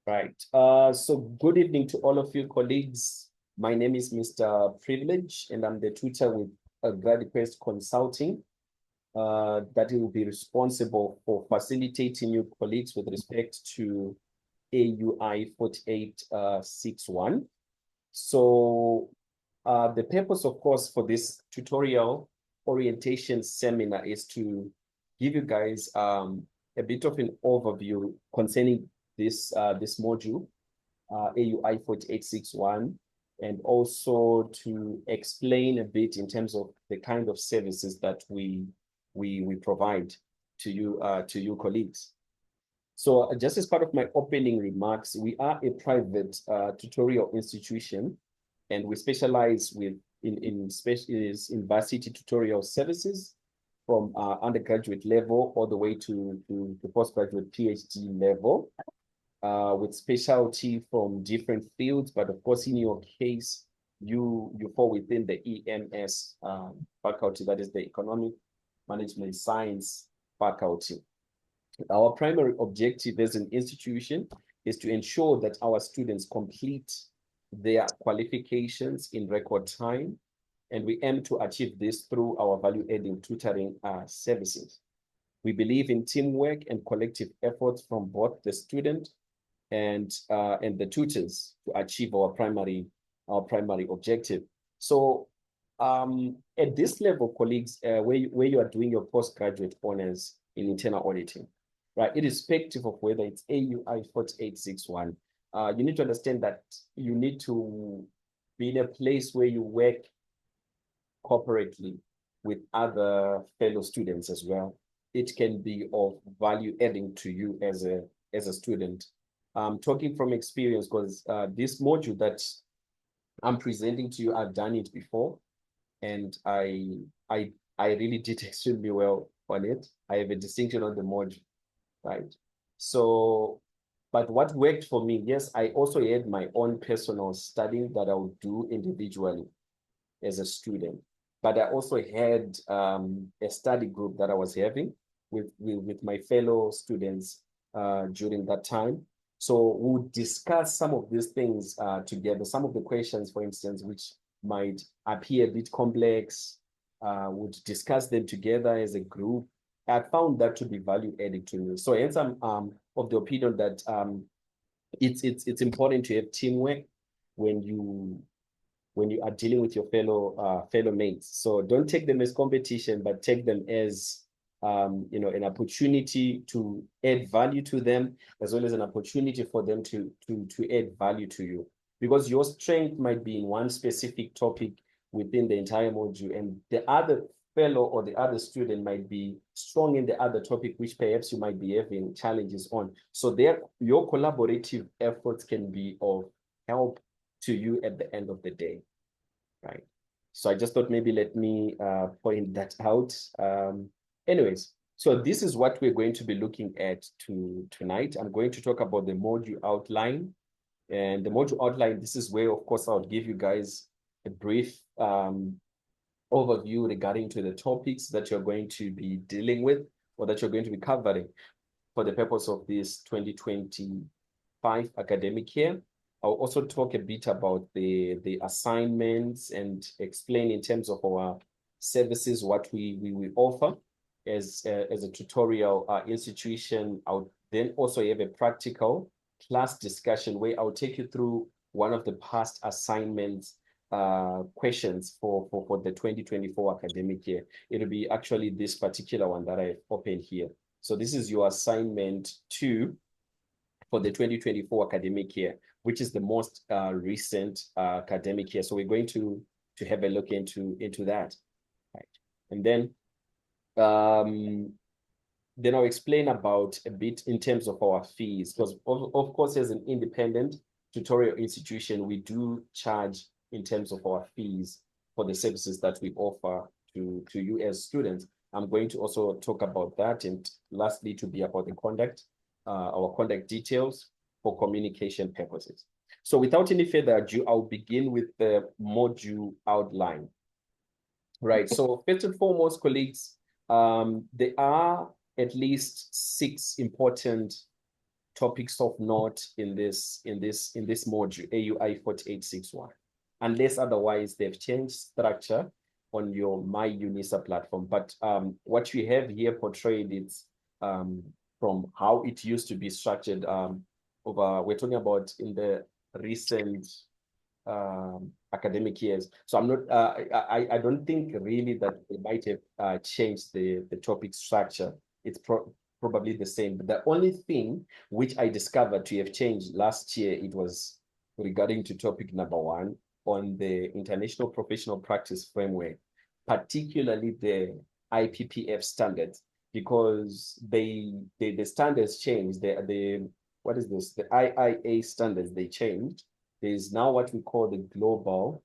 Right. So good evening to all of you colleagues. My name is Mr. Privilege, and I'm the tutor with GradQuest Consulting that will be responsible for facilitating you colleagues with respect to AUI 4861. So the purpose, of course, for this tutorial orientation seminar is to give you guys a bit of an overview concerning this module, AUI 4861, and also to explain a bit in terms of the kind of services that we provide to you colleagues. So just as part of my opening remarks, we are a private tutorial institution, and we specialize in varsity tutorial services from undergraduate level all the way to postgraduate PhD level, with specialty from different fields. But of course, in your case, you fall within the EMS faculty, that is the Economic Management Science faculty. Our primary objective as an institution is to ensure that our students complete their qualifications in record time, and we aim to achieve this through our value-adding tutoring services. We believe in teamwork and collective efforts from both the student and the tutors to achieve our primary objective. So at this level, colleagues, where you are doing your postgraduate honors in internal auditing, right, irrespective of whether it's AUI 4861, you need to understand that you need to be in a place where you work corporately with other fellow students as well. It can be of value adding to you as a student. Talking from experience, because this module that I'm presenting to you, I've done it before, and I really did extremely well on it. I have a distinction on the module, right? So, but what worked for me, yes, I also had my own personal studying that I would do individually as a student. But I also had a study group that I was having with my fellow students during that time. So we would discuss some of these things together. Some of the questions, for instance, which might appear a bit complex, would discuss them together as a group. I found that to be value adding to me. So hence I'm of the opinion that it's important to have teamwork when you are dealing with your fellow mates. So don't take them as competition, but take them as an opportunity to add value to them, as well as an opportunity for them to add value to you. Because your strength might be in one specific topic within the entire module, and the other fellow or the other student might be strong in the other topic, which perhaps you might be having challenges on. So your collaborative efforts can be of help to you at the end of the day, right? So I just thought maybe let me point that out. Anyways, so this is what we're going to be looking at tonight. I'm going to talk about the module outline. And the module outline, this is where, of course, I'll give you guys a brief overview regarding to the topics that you're going to be dealing with or that you're going to be covering for the purpose of this 2025 academic year. I'll also talk a bit about the assignments and explain in terms of our services, what we offer as a tutorial institution. I'll then also have a practical class discussion where I'll take you through one of the past assignments questions for the 2024 academic year. It'll be actually this particular one that I've opened here. So this is your assignment 2 for the 2024 academic year, which is the most recent academic year. So we're going to have a look into that, right? And then I'll explain about a bit in terms of our fees, because of course, as an independent tutorial institution, we do charge in terms of our fees for the services that we offer to you as students. I'm going to also talk about that, and lastly, to be about the conduct, our conduct details for communication purposes. So without any further ado, I'll begin with the module outline. Right, so first and foremost, colleagues, there are at least 6 important topics of note in this module, AUI 4861, unless otherwise they've changed structure on your My UNISA platform. But what we have here portrayed is from how it used to be structured we're talking about in the recent academic years. So I'm not, I don't think really that they might have changed the topic structure. It's probably the same. But the only thing which I discovered to have changed last year, it was regarding to topic number 1 on the International Professional Practice Framework, particularly the IPPF standards, because the standards changed. What is this? The IIA standards, they changed. There's now what we call the global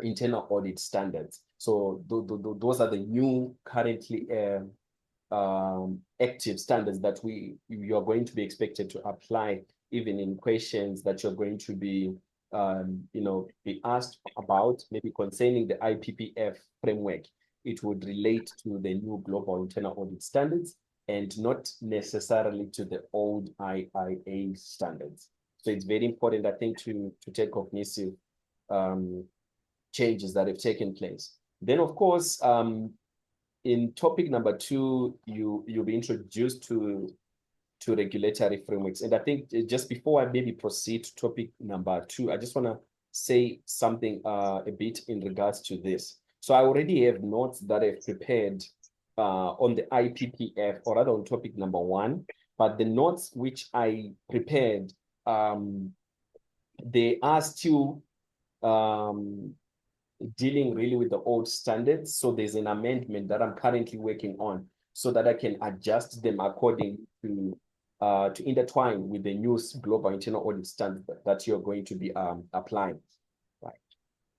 internal audit standards. So those are the new currently active standards that you are going to be expected to apply even in questions that you're going to be be asked about, maybe concerning the IPPF framework. It would relate to the new global internal audit standards and not necessarily to the old IIA standards. So it's very important, I think, to take cognitive changes that have taken place. Then, of course, in topic number 2, you'll be introduced to regulatory frameworks. And I think just before I maybe proceed to topic number 2, I just want to say something a bit in regards to this. So I already have notes that I've prepared on the IPPF, or rather on topic number 1, but the notes which I prepared, they are still dealing really with the old standards. So there's an amendment that I'm currently working on so that I can adjust them according to intertwine with the new global internal audit standard that you're going to be applying. Right.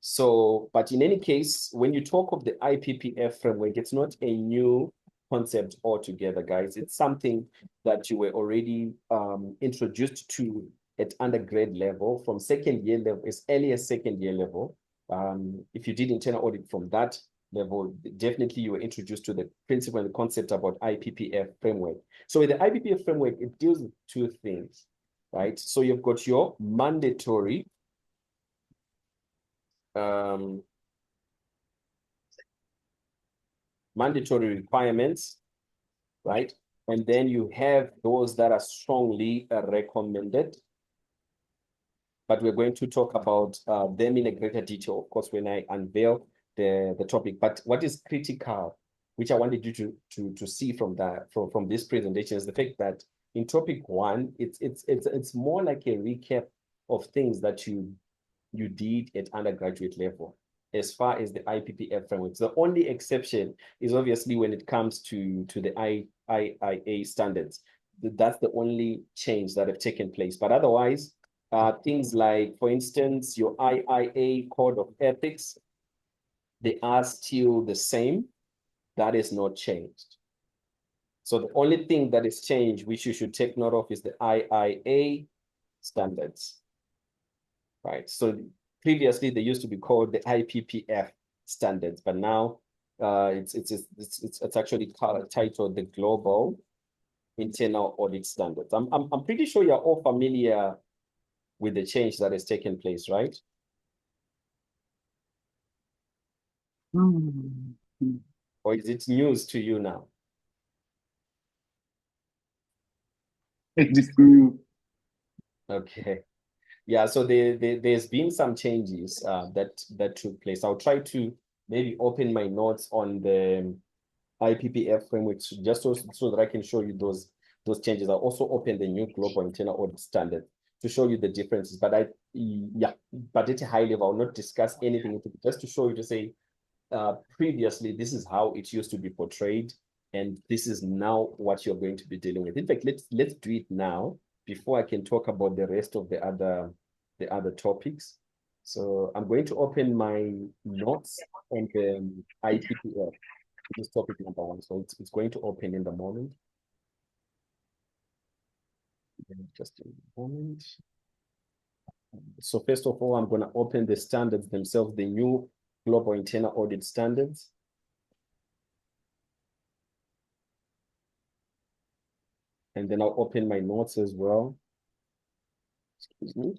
So, but in any case, when you talk of the IPPF framework, it's not a new concept altogether, guys. It's something that you were already introduced to at undergrad level, from second year level, as early as second year level. If you did internal audit from that level, definitely you were introduced to the principle and the concept about IPPF framework. So with the IPPF framework, it deals with 2 things, right? So you've got your mandatory requirements, right? And then you have those that are strongly recommended. But we're going to talk about them in a greater detail, of course, when I unveil the topic. But what is critical, which I wanted you to see from this presentation, is the fact that in topic 1, it's more like a recap of things that you did at undergraduate level as far as the IPPF framework. The only exception is obviously when it comes to the IIA standards. That's the only change that have taken place. But otherwise, things like, for instance, your IIA code of ethics, they are still the same. That is not changed. So the only thing that is changed, which you should take note of, is the IIA standards, right? So previously they used to be called the IPPF standards, but now it's actually titled the Global Internal Audit Standards. I'm pretty sure you're all familiar with the change that has taken place, right? Or is it news to you now? It's new. Okay. Yeah, so there's been some changes that took place. I'll try to maybe open my notes on the IPPF framework just so that I can show you those changes. I'll also open the new global internal audit standard to show you the differences. But at a high level, I'll not discuss anything, just to show you, to say, previously, this is how it used to be portrayed, and this is now what you're going to be dealing with. In fact, let's do it now before I can talk about the rest of the other topics. So I'm going to open my notes on the IPPF. This topic number 1. So it's going to open in the moment. Just a moment. So first of all, I'm going to open the standards themselves, the new global internal audit standards. And then I'll open my notes as well. Excuse me.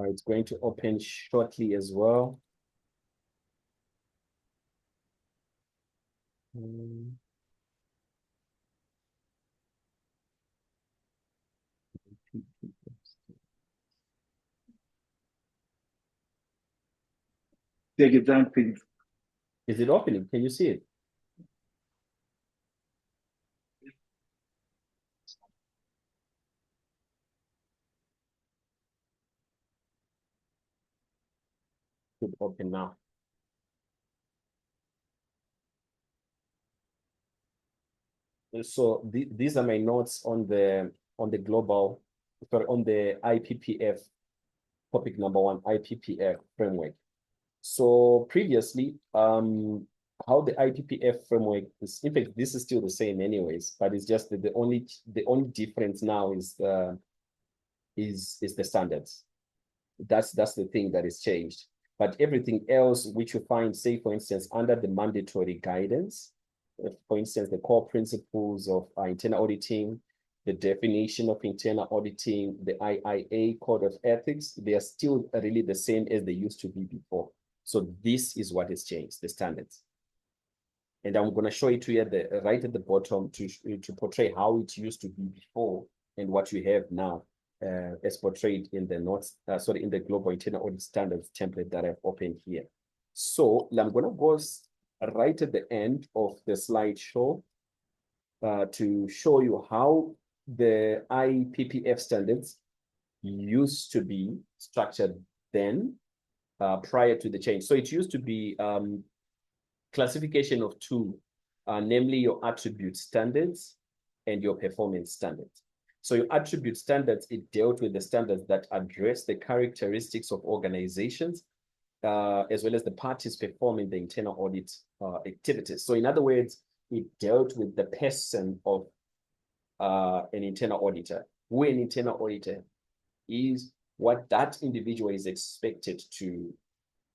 It's going to open shortly as well. Take your time, please. Is it opening? Can you see it? Should open now. So these are my notes on the global, sorry, on the IPPF topic number 1, IPPF framework. So previously, how the IPPF framework is, in fact, this is still the same anyways, but it's just that the only difference now is the standards. That's the thing that is changed. But everything else which you find, say for instance, under the mandatory guidance, for instance, the core principles of internal auditing, the definition of internal auditing, the IIA code of ethics, they are still really the same as they used to be before. So this is what has changed, the standards. And I'm going to show it to you right at the bottom to portray how it used to be before and what we have now as portrayed in the notes, in the global internal audit standards template that I've opened here. So I'm going to go right at the end of the slideshow to show you how the IPPF standards used to be structured then prior to the change. So it used to be classification of 2, namely your attribute standards and your performance standards. So your attribute standards, it dealt with the standards that address the characteristics of organizations, as well as the parties performing the internal audit activities. So in other words, it dealt with the person of an internal auditor. Who an internal auditor is, what that individual is expected to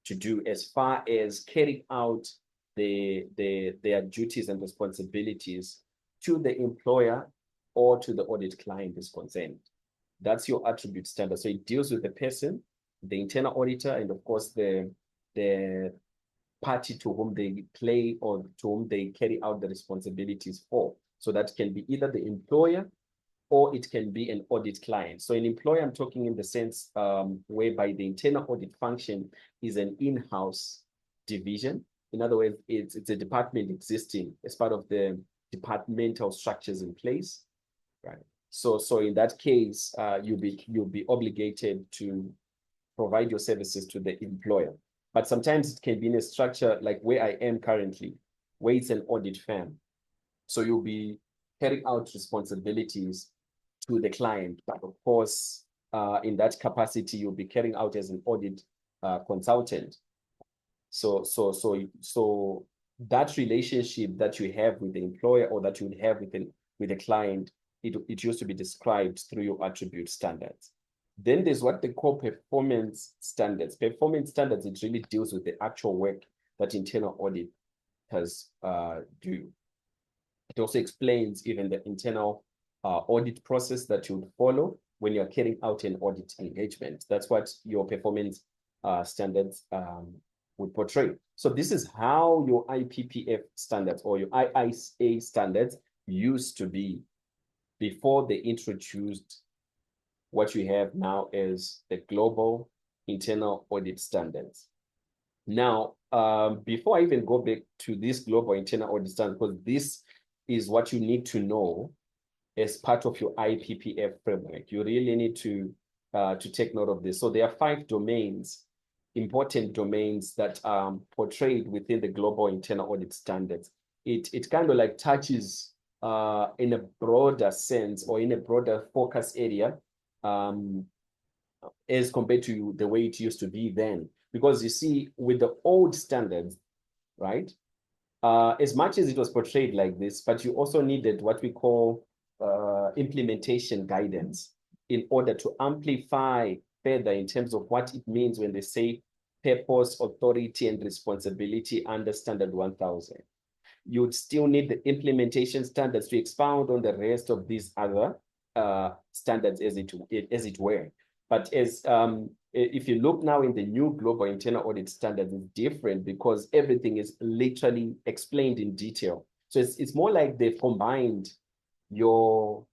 do as far as carrying out their duties and responsibilities to the employer or to the audit client is concerned. That's your attribute standard. So it deals with the person, the internal auditor, and of course the party to whom they play or to whom they carry out the responsibilities for. So that can be either the employer or it can be an audit client. So an employer, I'm talking in the sense whereby the internal audit function is an in-house division. In other words, it's a department existing as part of the departmental structures in place, right? So in that case, you'll be obligated to provide your services to the employer. But sometimes it can be in a structure like where I am currently, where it's an audit firm. So you'll be carrying out responsibilities to the client, but of course, in that capacity, you'll be carrying out as an audit consultant. So that relationship that you have with the employer or that you would have with the client, it used to be described through your attribute standards. Then there's what they call performance standards. Performance standards, it really deals with the actual work that internal audit has do. It also explains even the internal audit process that you would follow when you're carrying out an audit engagement. That's what your performance standards would portray. So this is how your IPPF standards or your IIA standards used to be before they introduced what you have now as the global internal audit standards. Now, before I even go back to this global internal audit standards, because this is what you need to know as part of your IPPF framework, you really need to take note of this. So there are 5 domains, important domains that are portrayed within the global internal audit standards. It kind of like touches in a broader sense or in a broader focus area as compared to the way it used to be then. Because you see, with the old standards, right, as much as it was portrayed like this, but you also needed what we call implementation guidance in order to amplify further in terms of what it means when they say purpose, authority, and responsibility under Standard 1000. you would still need the implementation standards to expound on the rest of these other standards as it were. But as if you look now in the new global internal audit standards, it's different because everything is literally explained in detail. So it's more like they've combined your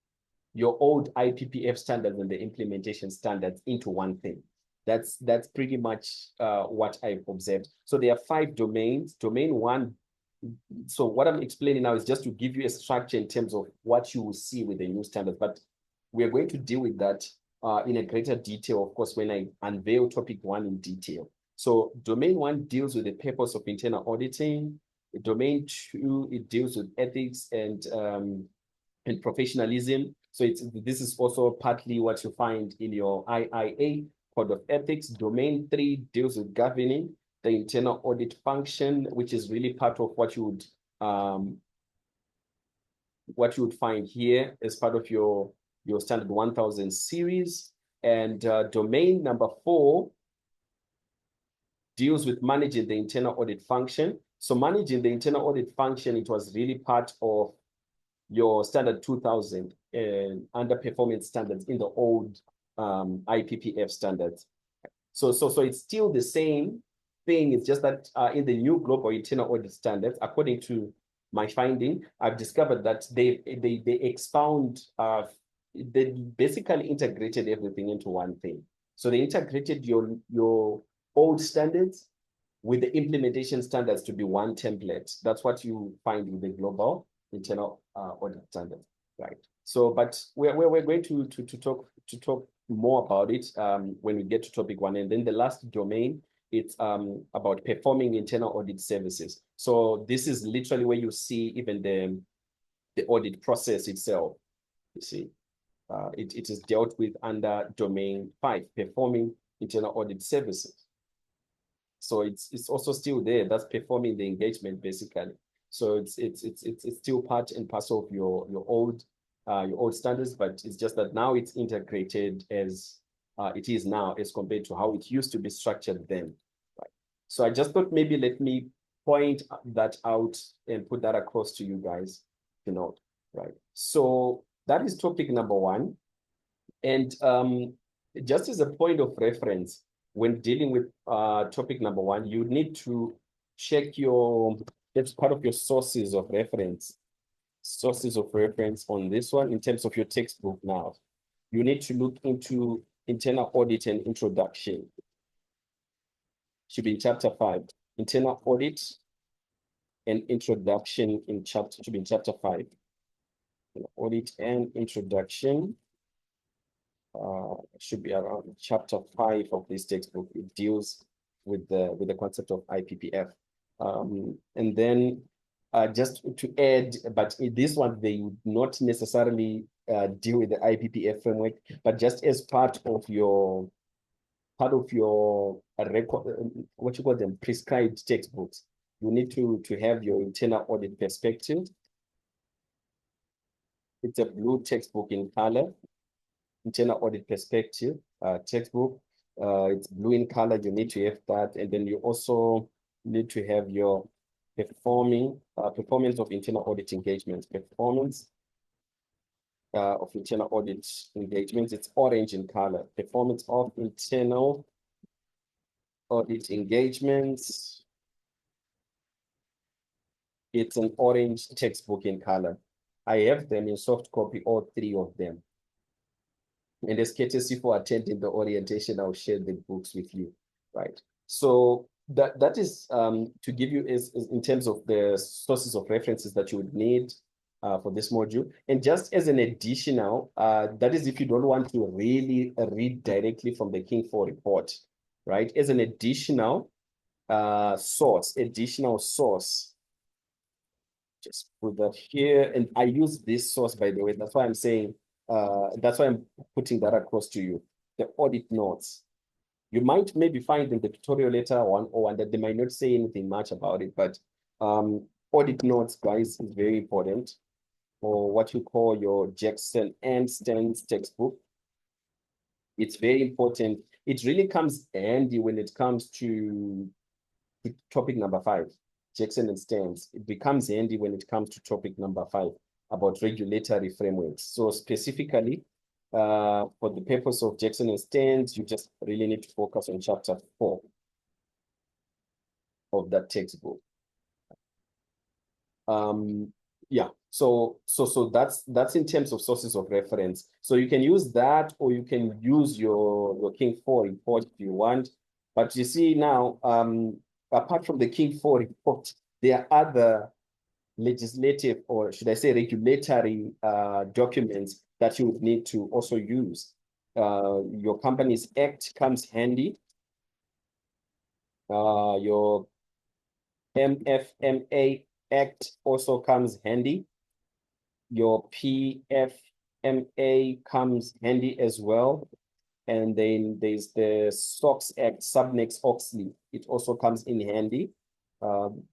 old IPPF standards and the implementation standards into one thing. That's pretty much what I've observed. So there are 5 domains. Domain 1. So what I'm explaining now is just to give you a structure in terms of what you will see with the new standards. But we are going to deal with that in a greater detail, of course, when I unveil topic 1 in detail. So domain 1 deals with the purpose of internal auditing. Domain 2, it deals with ethics and professionalism. So this is also partly what you find in your IIA, Code of Ethics. Domain 3 deals with governing the internal audit function, which is really part of what you would find here as part of your standard 1000 series. And domain number 4 deals with managing the internal audit function. So managing the internal audit function, it was really part of your standard 2000 and underperformance standards in the old IPPF standards. So it's still the same thing. It's just that in the new global internal audit standards, according to my finding, I've discovered that they expound, they basically integrated everything into one thing. So they integrated your old standards with the implementation standards to be one template. That's what you find with the global internal audit standards, right? So, but we're going to talk more about it when we get to topic 1, and then the last domain, it's about performing internal audit services. So this is literally where you see even the audit process itself. You see, it is dealt with under domain 5, performing internal audit services. So it's also still there. That's performing the engagement basically. So it's still part and parcel of your old standards, but it's just that now it's integrated as it is now as compared to how it used to be structured then. Right. So I just thought maybe let me point that out and put that across to you guys to note. Right. So that is topic number 1. And just as a point of reference, when dealing with topic number 1, you need to check that's part of your sources of reference. Sources of reference on this one in terms of your textbook now. You need to look into internal audit and introduction. Should be in chapter 5. Internal audit and introduction should be in chapter 5. Audit and introduction should be around chapter 5 of this textbook. It deals with the concept of IPPF. And then just to add, but in this one, they would not necessarily deal with the IPPF framework, but just as part of your record, what you call them, prescribed textbooks, you need to have your internal audit perspective. It's a blue textbook in color, internal audit perspective textbook. It's blue in color. You need to have that, and then you also need to have your performance of internal audit engagements. Performance of internal audit engagements. It's orange in color. Performance of internal audit engagements. It's an orange textbook in color. I have them in soft copy, all 3 of them. And as courtesy for attending the orientation, I'll share the books with you, right? So that is to give you is in terms of the sources of references that you would need for this module. And just as an additional, that is if you don't want to really read directly from the King 4 report, right? As an additional source, just put that here. And I use this source, by the way. That's why I'm saying, that's why I'm putting that across to you. The audit notes. You might maybe find in the tutorial later 101 that they might not say anything much about it, but audit notes, guys, is very important for what you call your Jackson and Stans textbook. It's very important. It really comes handy when it comes to topic number 5. Jackson and Stans, it becomes handy when it comes to topic number 5 about regulatory frameworks. So specifically, for the purpose of Jackson and Stans, you just really need to focus on chapter 4 of that textbook. Yeah, so that's in terms of sources of reference. So you can use that, or you can use your King 4 report if you want. But you see now, apart from the King 4 report, there are other legislative, or should I say regulatory documents that you would need to also use. Your Companies Act comes handy. Your MFMA Act also comes handy. Your PFMA comes handy as well. And then there's the SOX Act, Subnex Oxley. It also comes in handy,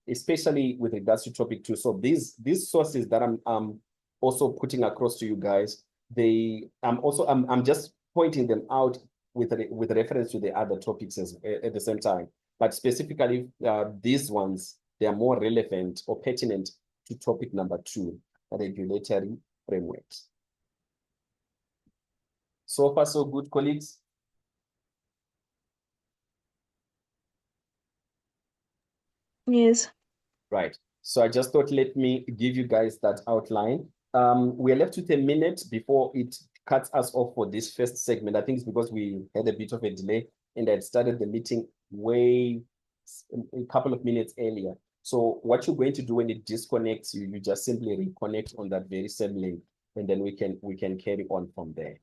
especially with regards to topic 2. So these sources that I'm also putting across to you guys, I'm just pointing them out with reference to the other topics at the same time. But specifically, these ones, they are more relevant or pertinent to topic number 2, regulatory frameworks. So far, so good, colleagues. Yes. Right. So I just thought, let me give you guys that outline. We're left with a minute before it cuts us off for this first segment. I think it's because we had a bit of a delay and I had started the meeting a couple of minutes earlier. So what you're going to do when it disconnects, you just simply reconnect on that very same link, and then we can carry on from there.